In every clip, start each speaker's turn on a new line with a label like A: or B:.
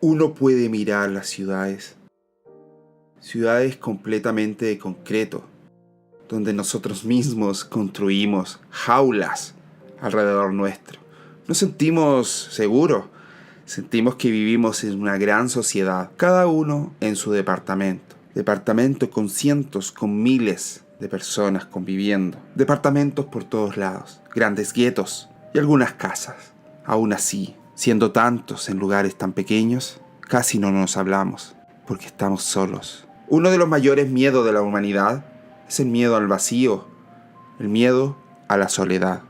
A: Uno puede mirar las ciudades completamente de concreto, donde nosotros mismos construimos jaulas alrededor nuestro. Nos sentimos seguros, sentimos que vivimos en una gran sociedad, cada uno en su departamento con cientos, con miles de personas conviviendo, departamentos por todos lados, grandes guetos y algunas casas. Aún así, siendo tantos en lugares tan pequeños, casi no nos hablamos, porque estamos solos. Uno de los mayores miedos de la humanidad es el miedo al vacío, el miedo a la soledad.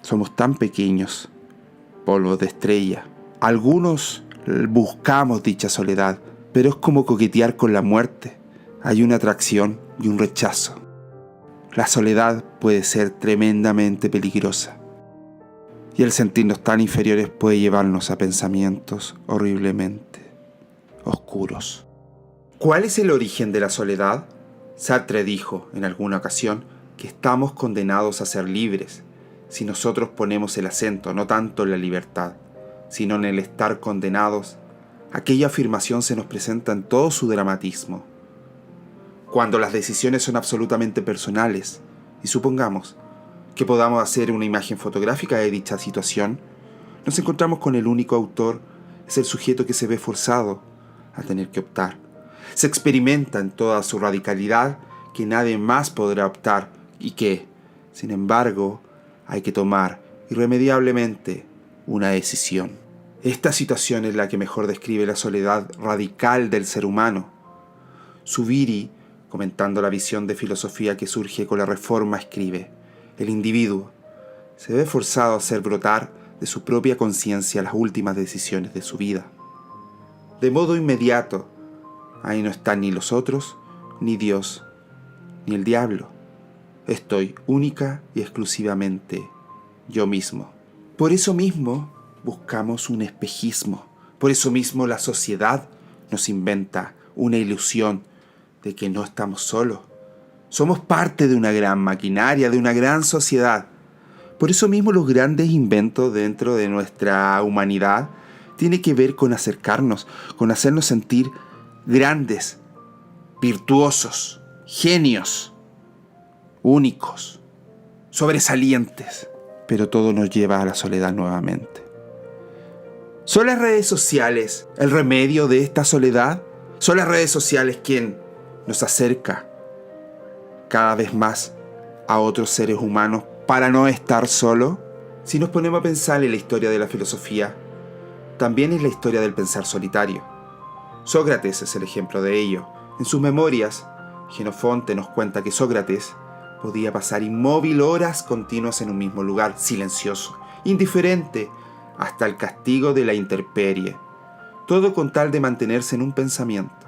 A: Somos tan pequeños, polvo de estrella. Algunos buscamos dicha soledad, pero es como coquetear con la muerte. Hay una atracción y un rechazo. La soledad puede ser tremendamente peligrosa. Y el sentirnos tan inferiores puede llevarnos a pensamientos horriblemente oscuros. ¿Cuál es el origen de la soledad? Sartre dijo en alguna ocasión que estamos condenados a ser libres si nosotros ponemos el acento no tanto en la libertad, sino en el estar condenados. Aquella afirmación se nos presenta en todo su dramatismo. Cuando las decisiones son absolutamente personales, y supongamos que podamos hacer una imagen fotográfica de dicha situación, nos encontramos con el único autor, es el sujeto que se ve forzado a tener que optar. Se experimenta en toda su radicalidad que nadie más podrá optar y que, sin embargo, hay que tomar irremediablemente una decisión. Esta situación es la que mejor describe la soledad radical del ser humano. Zubiri, comentando la visión de filosofía que surge con la Reforma, escribe: el individuo se ve forzado a hacer brotar de su propia conciencia las últimas decisiones de su vida. De modo inmediato, ahí no están ni los otros, ni Dios, ni el diablo. Estoy única y exclusivamente yo mismo. Por eso mismo buscamos un espejismo. Por eso mismo la sociedad nos inventa una ilusión de que no estamos solos. Somos parte de una gran maquinaria, de una gran sociedad. Por eso mismo los grandes inventos dentro de nuestra humanidad tienen que ver con acercarnos, con hacernos sentir grandes, virtuosos, genios, únicos, sobresalientes. Pero todo nos lleva a la soledad nuevamente. ¿Son las redes sociales el remedio de esta soledad? ¿Son las redes sociales quien nos acerca cada vez más a otros seres humanos para no estar solo? Si nos ponemos a pensar en la historia de la filosofía, también es la historia del pensar solitario. Sócrates es el ejemplo de ello. En sus memorias, Jenofonte nos cuenta que Sócrates podía pasar inmóvil horas continuas en un mismo lugar, silencioso, indiferente, hasta el castigo de la intemperie, todo con tal de mantenerse en un pensamiento,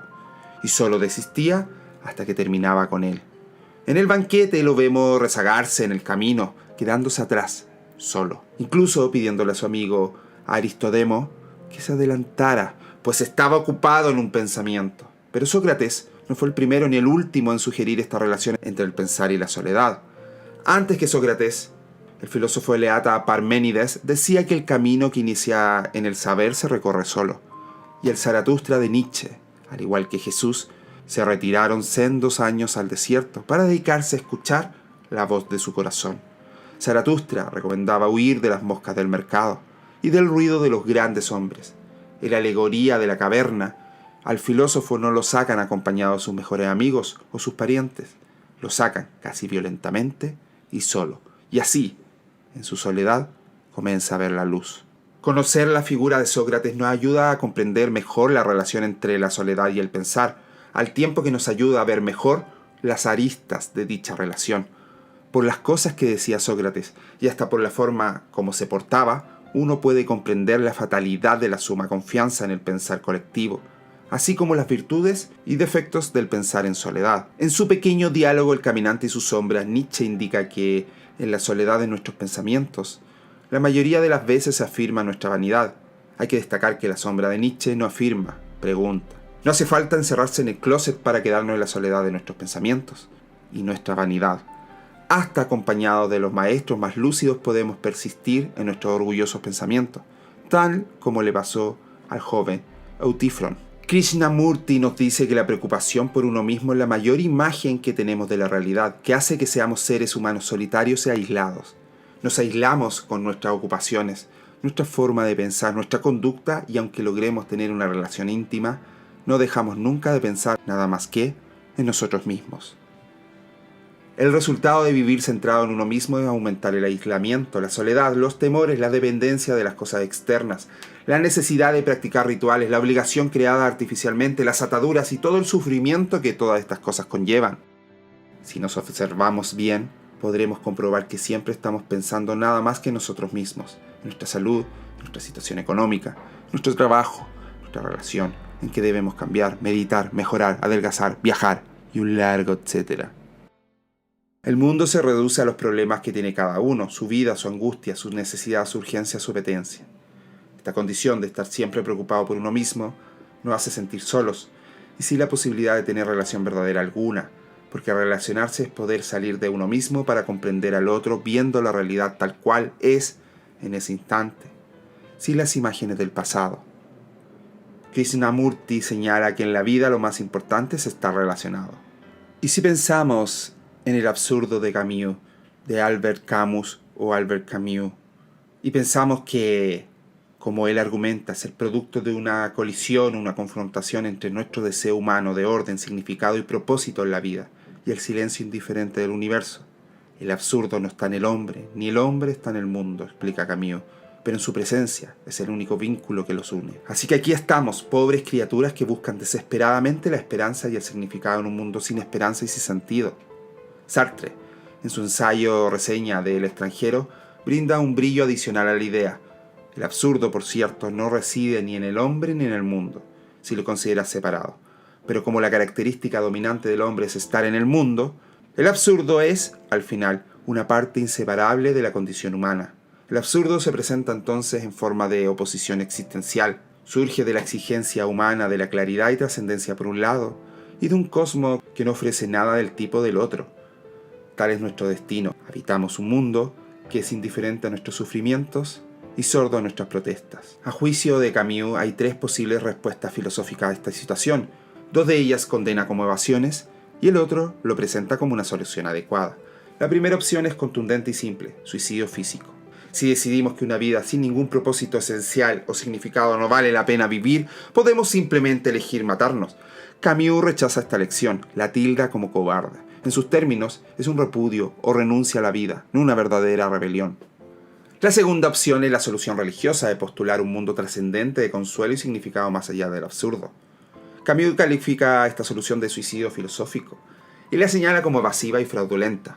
A: y solo desistía hasta que terminaba con él. En el banquete lo vemos rezagarse en el camino, quedándose atrás, solo, incluso pidiéndole a su amigo Aristodemo que se adelantara, pues estaba ocupado en un pensamiento. Pero Sócrates no fue el primero ni el último en sugerir esta relación entre el pensar y la soledad. Antes que Sócrates, el filósofo eleata Parménides decía que el camino que inicia en el saber se recorre solo, y el Zaratustra de Nietzsche, al igual que Jesús, se retiraron sendos años al desierto para dedicarse a escuchar la voz de su corazón. Zaratustra recomendaba huir de las moscas del mercado y del ruido de los grandes hombres. En la alegoría de la caverna, al filósofo no lo sacan acompañado de sus mejores amigos o sus parientes, lo sacan casi violentamente y solo. Y así, en su soledad, comienza a ver la luz. Conocer la figura de Sócrates nos ayuda a comprender mejor la relación entre la soledad y el pensar, al tiempo que nos ayuda a ver mejor las aristas de dicha relación. Por las cosas que decía Sócrates y hasta por la forma como se portaba, uno puede comprender la fatalidad de la suma confianza en el pensar colectivo, así como las virtudes y defectos del pensar en soledad. En su pequeño diálogo El caminante y sus sombras, Nietzsche indica que, en la soledad de nuestros pensamientos, la mayoría de las veces se afirma nuestra vanidad. Hay que destacar que la sombra de Nietzsche no afirma, pregunta. No hace falta encerrarse en el closet para quedarnos en la soledad de nuestros pensamientos y nuestra vanidad. Hasta acompañados de los maestros más lúcidos podemos persistir en nuestros orgullosos pensamientos, tal como le pasó al joven Eutífron. Krishnamurti nos dice que la preocupación por uno mismo es la mayor imagen que tenemos de la realidad, que hace que seamos seres humanos solitarios e aislados. Nos aislamos con nuestras ocupaciones, nuestra forma de pensar, nuestra conducta, y aunque logremos tener una relación íntima, no dejamos nunca de pensar nada más que en nosotros mismos. El resultado de vivir centrado en uno mismo es aumentar el aislamiento, la soledad, los temores, la dependencia de las cosas externas, la necesidad de practicar rituales, la obligación creada artificialmente, las ataduras y todo el sufrimiento que todas estas cosas conllevan. Si nos observamos bien, podremos comprobar que siempre estamos pensando nada más que en nosotros mismos, en nuestra salud, en nuestra situación económica, nuestro trabajo, nuestra relación, en que debemos cambiar, meditar, mejorar, adelgazar, viajar y un largo etcétera. El mundo se reduce a los problemas que tiene cada uno, su vida, su angustia, su necesidad, su urgencia, su apetencia. Esta condición de estar siempre preocupado por uno mismo nos hace sentir solos y sin la posibilidad de tener relación verdadera alguna, porque relacionarse es poder salir de uno mismo para comprender al otro viendo la realidad tal cual es en ese instante, sin las imágenes del pasado. Krishnamurti señala que en la vida lo más importante es estar relacionado. Y si pensamos en el absurdo de Camus, de Albert Camus o Albert Camus, y pensamos que, como él argumenta, es el producto de una colisión, una confrontación entre nuestro deseo humano de orden, significado y propósito en la vida, y el silencio indiferente del universo. El absurdo no está en el hombre, ni el hombre está en el mundo, explica Camus, pero en su presencia es el único vínculo que los une. Así que aquí estamos, pobres criaturas que buscan desesperadamente la esperanza y el significado en un mundo sin esperanza y sin sentido. Sartre, en su ensayo reseña de El extranjero, brinda un brillo adicional a la idea. El absurdo, por cierto, no reside ni en el hombre ni en el mundo, si lo consideras separado. Pero como la característica dominante del hombre es estar en el mundo, el absurdo es, al final, una parte inseparable de la condición humana. El absurdo se presenta entonces en forma de oposición existencial. Surge de la exigencia humana de la claridad y trascendencia por un lado, y de un cosmos que no ofrece nada del tipo del otro. Tal es nuestro destino. Habitamos un mundo que es indiferente a nuestros sufrimientos y sordo a nuestras protestas. A juicio de Camus, hay tres posibles respuestas filosóficas a esta situación. Dos de ellas condena como evasiones y el otro lo presenta como una solución adecuada. La primera opción es contundente y simple: suicidio físico. Si decidimos que una vida sin ningún propósito esencial o significado no vale la pena vivir, podemos simplemente elegir matarnos. Camus rechaza esta elección, la tilda como cobarde. En sus términos, es un repudio o renuncia a la vida, no una verdadera rebelión. La segunda opción es la solución religiosa de postular un mundo trascendente de consuelo y significado más allá del absurdo. Camus califica esta solución de suicidio filosófico y la señala como evasiva y fraudulenta.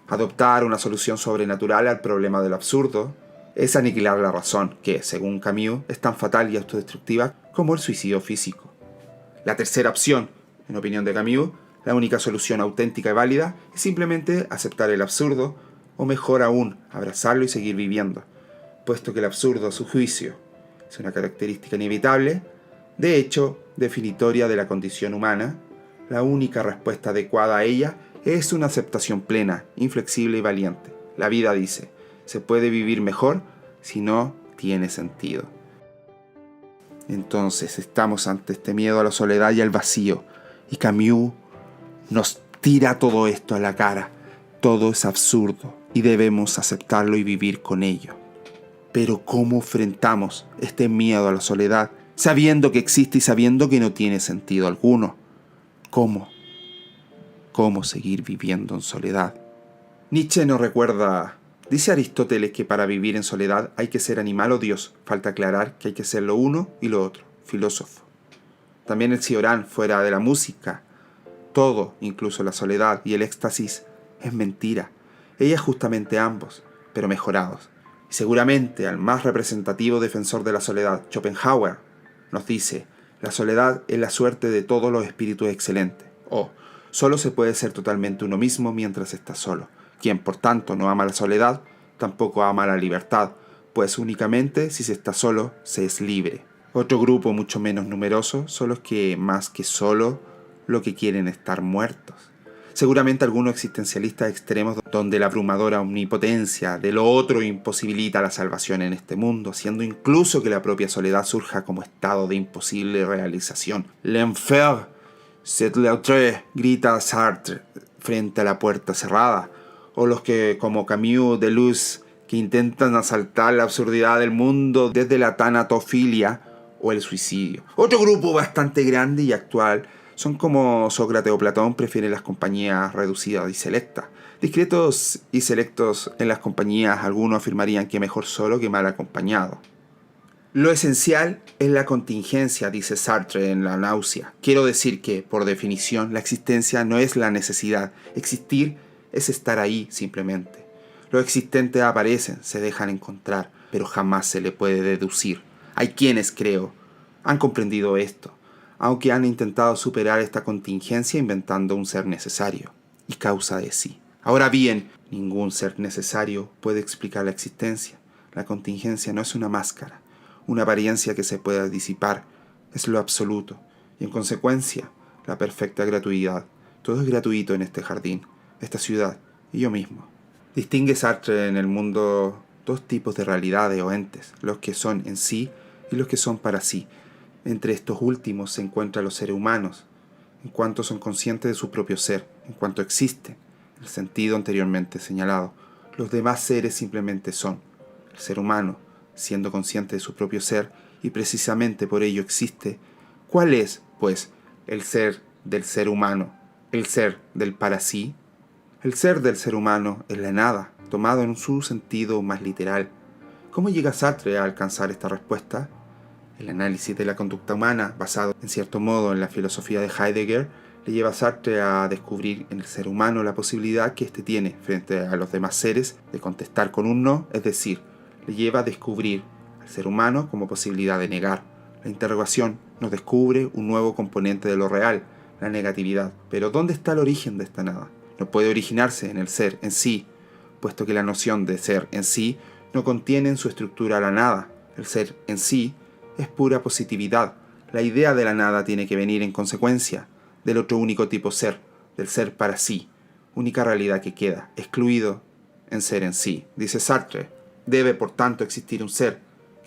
A: Adoptar una solución sobrenatural al problema del absurdo es aniquilar la razón, que, según Camus, es tan fatal y autodestructiva como el suicidio físico. La tercera opción, en opinión de Camus, la única solución auténtica y válida, es simplemente aceptar el absurdo, o mejor aún, abrazarlo y seguir viviendo, puesto que el absurdo, a su juicio, es una característica inevitable, de hecho, definitoria de la condición humana. La única respuesta adecuada a ella es una aceptación plena, inflexible y valiente. La vida, dice, se puede vivir mejor si no tiene sentido. Entonces estamos ante este miedo a la soledad y al vacío, y Camus nos tira todo esto a la cara. Todo es absurdo y debemos aceptarlo y vivir con ello. Pero ¿cómo enfrentamos este miedo a la soledad, sabiendo que existe y sabiendo que no tiene sentido alguno? ¿Cómo? ¿Cómo seguir viviendo en soledad? Nietzsche nos recuerda, dice Aristóteles, que para vivir en soledad hay que ser animal o Dios. Falta aclarar que hay que ser lo uno y lo otro, filósofo. También el Cioran, fuera de la música, todo, incluso la soledad y el éxtasis, es mentira. Ella es justamente ambos, pero mejorados. Y seguramente al más representativo defensor de la soledad, Schopenhauer, nos dice: la soledad es la suerte de todos los espíritus excelentes. O, solo se puede ser totalmente uno mismo mientras está solo. Quien, por tanto, no ama la soledad, tampoco ama la libertad, pues únicamente si se está solo, se es libre. Otro grupo mucho menos numeroso son los que, más que solo, lo que quieren es estar muertos. Seguramente algunos existencialistas extremos donde la abrumadora omnipotencia de lo otro imposibilita la salvación en este mundo, haciendo incluso que la propia soledad surja como estado de imposible realización. L'enfer, c'est l'autre, grita Sartre frente a la puerta cerrada. O los que, como Camus, Deleuze, que intentan asaltar la absurdidad del mundo desde la tanatofilia o el suicidio. Otro grupo bastante grande y actual son como Sócrates o Platón, prefieren las compañías reducidas y selectas. Discretos y selectos en las compañías, algunos afirmarían que mejor solo que mal acompañado. Lo esencial es la contingencia, dice Sartre en La náusea. Quiero decir que, por definición, la existencia no es la necesidad. Existir es estar ahí simplemente. Los existentes aparecen, se dejan encontrar, pero jamás se le puede deducir. Hay quienes, creo, han comprendido esto, aunque han intentado superar esta contingencia inventando un ser necesario y causa de sí. Ahora bien, ningún ser necesario puede explicar la existencia. La contingencia no es una máscara, una apariencia que se pueda disipar, es lo absoluto, y en consecuencia, la perfecta gratuidad. Todo es gratuito en este jardín, esta ciudad y yo mismo. Distingue Sartre en el mundo dos tipos de realidades o entes, los que son en sí y los que son para sí. Entre estos últimos se encuentran los seres humanos, en cuanto son conscientes de su propio ser, en cuanto existen, en el sentido anteriormente señalado. Los demás seres simplemente son. El ser humano, siendo consciente de su propio ser, y precisamente por ello existe. ¿Cuál es, pues, el ser del ser humano, el ser del para sí? El ser del ser humano es la nada, tomado en su sentido más literal. ¿Cómo llega Sartre a alcanzar esta respuesta? El análisis de la conducta humana, basado en cierto modo en la filosofía de Heidegger, le lleva a Sartre a descubrir en el ser humano la posibilidad que éste tiene frente a los demás seres de contestar con un no, es decir, le lleva a descubrir al ser humano como posibilidad de negar. La interrogación nos descubre un nuevo componente de lo real, la negatividad. Pero ¿dónde está el origen de esta nada? No puede originarse en el ser en sí, puesto que la noción de ser en sí no contiene en su estructura la nada. El ser en sí es pura positividad. La idea de la nada tiene que venir en consecuencia del otro único tipo ser, del ser para sí, única realidad que queda, excluido en ser en sí. Dice Sartre, debe por tanto existir un ser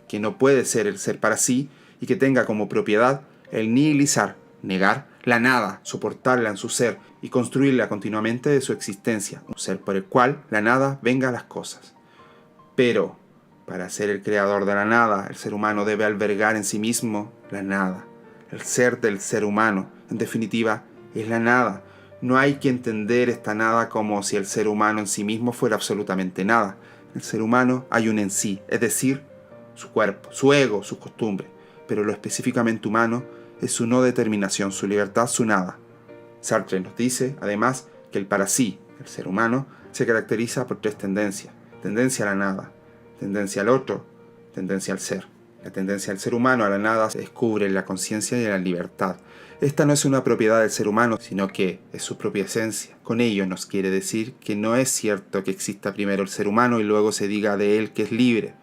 A: que no puede ser el ser para sí y que tenga como propiedad el nihilizar, negar la nada, soportarla en su ser y construirla continuamente de su existencia, un ser por el cual la nada venga a las cosas. Pero, para ser el creador de la nada, el ser humano debe albergar en sí mismo la nada. El ser del ser humano, en definitiva, es la nada. No hay que entender esta nada como si el ser humano en sí mismo fuera absolutamente nada. En el ser humano hay un en sí, es decir, su cuerpo, su ego, sus costumbres. Pero lo específicamente humano es su no determinación, su libertad, su nada. Sartre nos dice, además, que el para sí, el ser humano, se caracteriza por tres tendencias. Tendencia a la nada, tendencia al otro, tendencia al ser. La tendencia del ser humano a la nada se descubre en la conciencia y en la libertad. Esta no es una propiedad del ser humano, sino que es su propia esencia. Con ello nos quiere decir que no es cierto que exista primero el ser humano y luego se diga de él que es libre,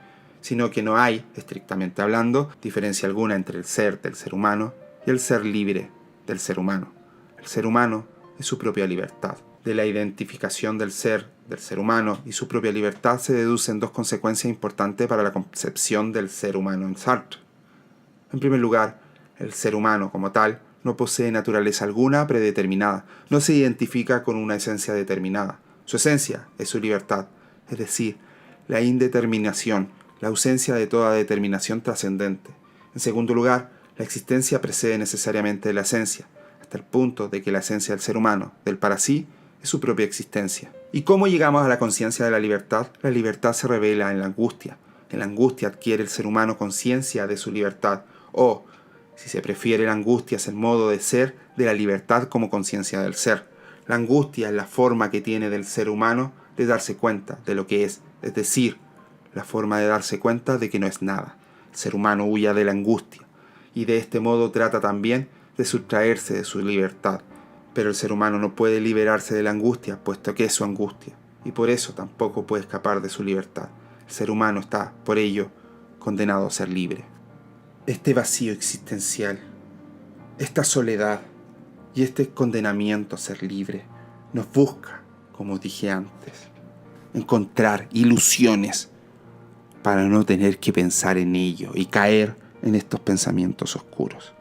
A: sino que no hay, estrictamente hablando, diferencia alguna entre el ser del ser humano y el ser libre del ser humano. El ser humano es su propia libertad. De la identificación del ser humano y su propia libertad se deducen dos consecuencias importantes para la concepción del ser humano en Sartre. En primer lugar, el ser humano como tal no posee naturaleza alguna predeterminada, no se identifica con una esencia determinada. Su esencia es su libertad, es decir, la indeterminación, la ausencia de toda determinación trascendente. En segundo lugar, la existencia precede necesariamente de la esencia, hasta el punto de que la esencia del ser humano, del para sí, es su propia existencia. ¿Y cómo llegamos a la conciencia de la libertad? La libertad se revela en la angustia. En la angustia adquiere el ser humano conciencia de su libertad, o, si se prefiere, la angustia es el modo de ser de la libertad como conciencia del ser. La angustia es la forma que tiene del ser humano de darse cuenta de lo que es decir, la forma de darse cuenta de que no es nada. El ser humano huye de la angustia, y de este modo trata también de sustraerse de su libertad. Pero el ser humano no puede liberarse de la angustia, puesto que es su angustia, y por eso tampoco puede escapar de su libertad. El ser humano está, por ello, condenado a ser libre. Este vacío existencial, esta soledad y este condenamiento a ser libre nos busca, como dije antes, encontrar ilusiones para no tener que pensar en ello y caer en estos pensamientos oscuros.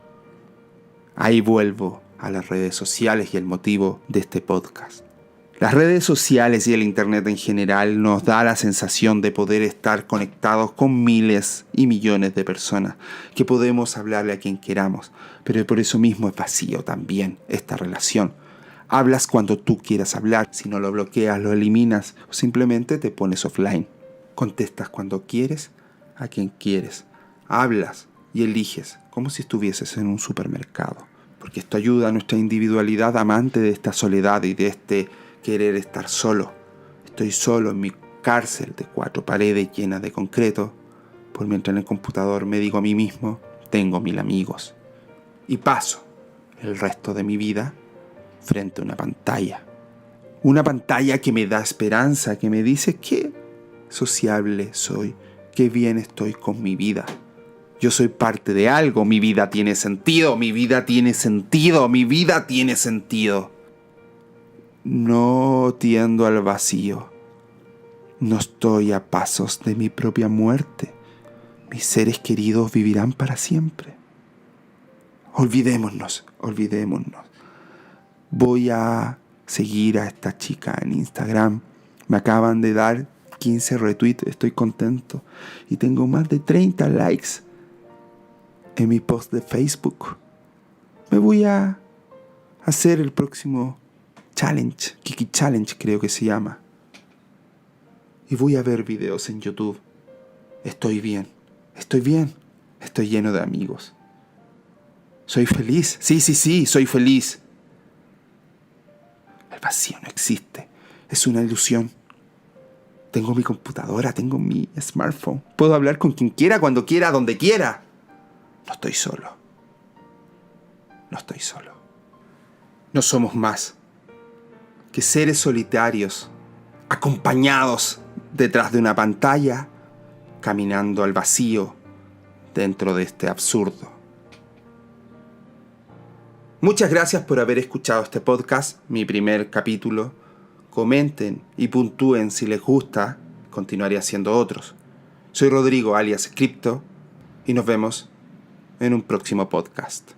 A: Ahí vuelvo a las redes sociales y el motivo de este podcast. Las redes sociales y el internet en general nos da la sensación de poder estar conectados con miles y millones de personas, que podemos hablarle a quien queramos, pero por eso mismo es vacío también esta relación. Hablas cuando tú quieras hablar, si no lo bloqueas, lo eliminas o simplemente te pones offline. Contestas cuando quieres, a quien quieres. Hablas y eliges como si estuvieses en un supermercado, porque esto ayuda a nuestra individualidad amante de esta soledad y de este querer estar solo. Estoy solo en mi cárcel de 4 paredes llenas de concreto, por mientras en el computador me digo a mí mismo, tengo 1000 amigos. Y paso el resto de mi vida frente a una pantalla. Una pantalla que me da esperanza, que me dice qué sociable soy, qué bien estoy con mi vida. Yo soy parte de algo, mi vida tiene sentido, mi vida tiene sentido, mi vida tiene sentido. No tiendo al vacío. No estoy a pasos de mi propia muerte. Mis seres queridos vivirán para siempre. Olvidémonos. Voy a seguir a esta chica en Instagram. Me acaban de dar 15 retweets, estoy contento. Y tengo más de 30 likes en mi post de Facebook. Me voy a hacer el próximo challenge, Kiki Challenge creo que se llama. Y voy a ver videos en YouTube. Estoy bien, estoy lleno de amigos. Soy feliz, sí, soy feliz. El vacío no existe, es una ilusión. Tengo mi computadora, tengo mi smartphone. Puedo hablar con quien quiera, cuando quiera, donde quiera. No estoy solo. No somos más que seres solitarios, acompañados detrás de una pantalla, caminando al vacío dentro de este absurdo. Muchas gracias por haber escuchado este podcast, mi primer capítulo. Comenten y puntúen si les gusta, continuaré haciendo otros. Soy Rodrigo alias Crypto y nos vemos en un próximo podcast.